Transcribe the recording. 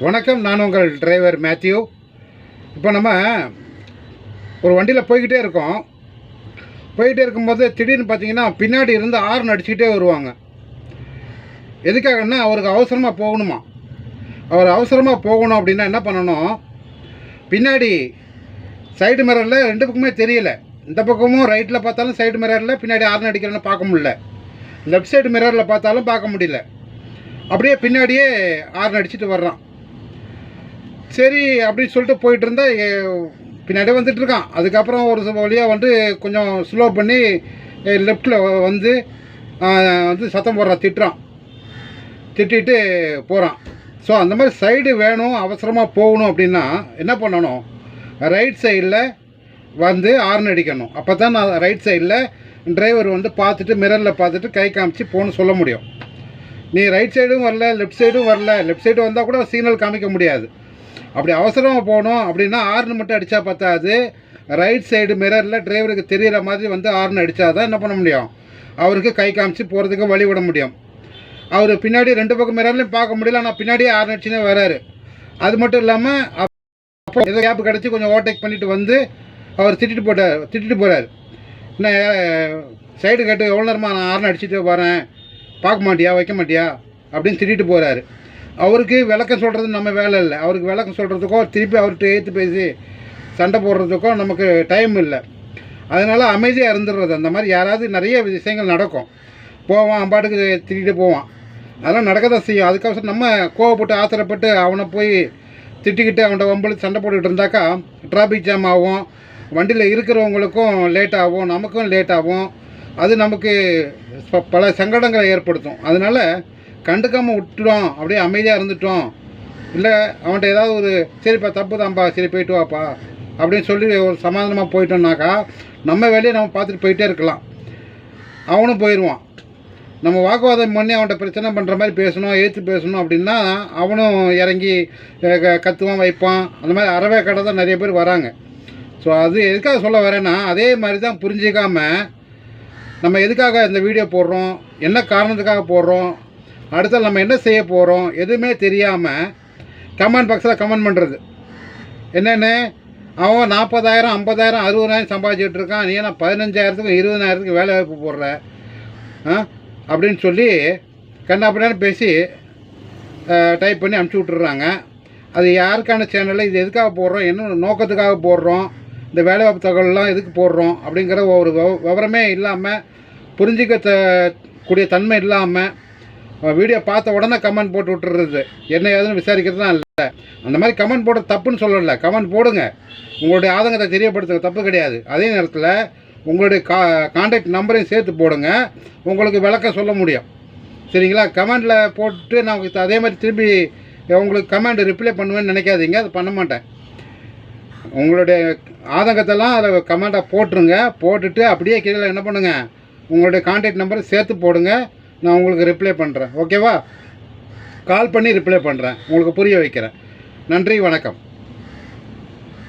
வணக்கம், நான் உங்கள் டிரைவர் மேத்யூ. இப்போ நம்ம ஒரு வண்டியில் போய்கிட்டே இருக்கோம். போய்கிட்டே இருக்கும்போது திடீர்னு பார்த்தீங்கன்னா பின்னாடி இருந்து ஹார்ன் அடிச்சுக்கிட்டே வருவாங்க. எதுக்காகன்னா அவருக்கு அவசரமாக போகணுமா. அவர் அவசரமாக போகணும் அப்படின்னா என்ன பண்ணணும், பின்னாடி சைடு மிரரில் ரெண்டு பக்கமே தெரியல. இந்த பக்கமும் ரைட்டில் பார்த்தாலும் சைடு மிரரில் பின்னாடி ஹார்ன் அடிக்கிறேன்னு பார்க்க முடியல, லெஃப்ட் சைடு மிரரில் பார்த்தாலும் பார்க்க முடியல. அப்படியே பின்னாடியே ஹார்ன் அடிச்சுட்டு வர்றான். சரி அப்படின்னு சொல்லிட்டு போயிட்டு இருந்தால் பின்னாடியே வந்துட்டுருக்கான். அதுக்கப்புறம் ஒரு வழியாக வந்து கொஞ்சம் ஸ்லோ பண்ணி லெஃப்டில் வந்து சத்தம் போடுறான், திட்டிட்டு போகிறான். ஸோ அந்த மாதிரி சைடு வேணும், அவசரமாக போகணும் அப்படின்னா என்ன பண்ணணும், ரைட் சைடில் வந்து ஹார்ன் அடிக்கணும். அப்போ தான் நான் ரைட் சைடில் டிரைவர் வந்து பார்த்துட்டு மிரரில் பார்த்துட்டு கை காமிச்சு போகணுன்னு சொல்ல முடியும். நீ ரைட் சைடும் வரல, லெஃப்ட் சைடும் வரல, லெஃப்ட் சைடு வந்தால் கூட சிக்னல் காமிக்க முடியாது. அப்படி அவசரமாக போகணும் அப்படின்னா ஹார்ன் மட்டும் அடித்தா பார்த்தாது, ரைட் சைடு மிரரில் டிரைவருக்கு தெரிகிற மாதிரி வந்து ஹார்ன் அடித்தா தான் என்ன பண்ண முடியும், அவருக்கு கை காமிச்சு போகிறதுக்கு வழி விட முடியும். அவர் பின்னாடி ரெண்டு பக்கம் மிரர்லையும் பார்க்க முடியல, ஆனால் பின்னாடியே ஹார்ன் அடிச்சுனே வராரு. அது மட்டும் இல்லாமல் அப்போ ஏதோ கேப்பு கிடச்சி கொஞ்சம் ஓவர்டேக் பண்ணிவிட்டு வந்து அவர் திட்டிட்டு போகிறார். என்ன சைடு கட்டு எவ்வளோ நேரமாக நான் ஹார்ன் அடிச்சுட்டு வரேன், பார்க்க மாட்டியா, வைக்க மாட்டியா அப்படின்னு திட்டிட்டு போகிறாரு. அவருக்கு விளக்கம் சொல்கிறது நம்ம வேலை இல்லை. அவருக்கு விளக்கம் சொல்கிறதுக்கோ திருப்பி அவர்கிட்ட ஏற்று பேசி சண்டை போடுறதுக்கோ நமக்கு டைம் இல்லை. அதனால் அமைதியாக இருந்துடுறது. அந்த மாதிரி யாராவது நிறைய விஷயங்கள் நடக்கும். போவான், அம்பாட்டுக்கு திட்டிகிட்டு போவான், அதெல்லாம் நடக்க தான் செய்யும். அதுக்கப்புறம் நம்ம கோவப்பட்டு ஆத்திரப்பட்டு அவனை போய் திட்டிக்கிட்டு அவன்கிட்ட வம்பளுக்கு சண்டை போட்டுக்கிட்டு இருந்தாக்கா டிராஃபிக் ஜாம் ஆகும், வண்டியில் இருக்கிறவங்களுக்கும் லேட் ஆகும், நமக்கும் லேட் ஆகும். அது நமக்கு பல சங்கடங்களை ஏற்படுத்தும். அதனால் கண்டுக்காமல் விட்டுட்டோம், அப்படியே அமைதியாக இருந்துட்டோம். இல்லை அவன்கிட்ட ஏதாவது ஒரு சரிப்பா தப்பு தான்ப்பா, சரி போயிட்டு வாப்பா அப்படின்னு சொல்லி ஒரு சமாதானமாக போயிட்டோம்னாக்கா நம்ம வேலையை நம்ம பார்த்துட்டு போயிட்டே இருக்கலாம். அவனும் போயிடுவான். நம்ம வாக்குவாதம் பண்ணி அவன்கிட்ட பிரச்சனை பண்ணுற மாதிரி பேசணும், ஏற்று பேசணும் அப்படின்னா அவனும் இறங்கி கத்துவான், வைப்பான். அந்த மாதிரி அறவே கடை தான் நிறைய பேர் வராங்க. ஸோ அது எதுக்காக சொல்ல வரேன்னா, அதே மாதிரி தான் புரிஞ்சிக்காமல் நம்ம எதுக்காக இந்த வீடியோ போடுறோம், என்ன காரணத்துக்காக போடுறோம், அடுத்த நம்ம என்ன செய்ய போகிறோம் எதுவுமே தெரியாமல் கமெண்ட் பாக்ஸில் கமெண்ட் பண்ணுறது. என்னென்னு அவன் 40,000 50,000 60,000 சம்பாதிச்சுட்டு இருக்கான், நீ என்ன 15,000க்கும் 20,000க்கு வேலை வாய்ப்பு போடுற அப்படின்னு சொல்லி கண்ணாப்படியான்னு பேசி டைப் பண்ணி அனுப்பிச்சி விட்டுறாங்க. அது யாருக்கான சேனலில், இது எதுக்காக போடுறோம், என்ன நோக்கத்துக்காக போடுறோம், இந்த வேலைவாய்ப்பு தகவல்லாம் எதுக்கு போடுறோம் அப்படிங்கிற ஒரு விவரமே இல்லாமல், புரிஞ்சிக்க கூடிய தன்மை இல்லாமல் வீடியோ பார்த்த உடனே கமெண்ட் போட்டு விட்டுறது, என்ன ஏதுன்னு விசாரிக்கிறதுலாம் இல்லை. அந்த மாதிரி கமெண்ட் போட தப்புன்னு சொல்லலை. கமெண்ட் போடுங்க, உங்களுடைய ஆதங்கத்தை தெரியப்படுத்துங்க, தப்பு கிடையாது. அதே நேரத்தில் உங்களுடைய கான்டாக்ட் நம்பரையும் சேர்த்து போடுங்க, உங்களுக்கு விளக்கம் சொல்ல முடியும். சரிங்களா? கமெண்டில் போட்டு நான் அதே மாதிரி திருப்பி உங்களுக்கு கமெண்ட் ரிப்ளை பண்ணுவேன்னு நினைக்காதீங்க, அது பண்ண மாட்டேன். உங்களுடைய ஆதங்கத்தெல்லாம் அதில் கமெண்ட்டாக போட்டுருங்க. போட்டுட்டு அப்படியே கீழே என்ன பண்ணுங்கள், உங்களுடைய கான்டாக்ட் நம்பரை சேர்த்து போடுங்க, நான் உங்களுக்கு ரிப்ளை பண்ணுறேன். ஓகேவா? கால் பண்ணி ரிப்ளை பண்ணுறேன், உங்களுக்கு புரிய வைக்கிறேன். நன்றி, வணக்கம்.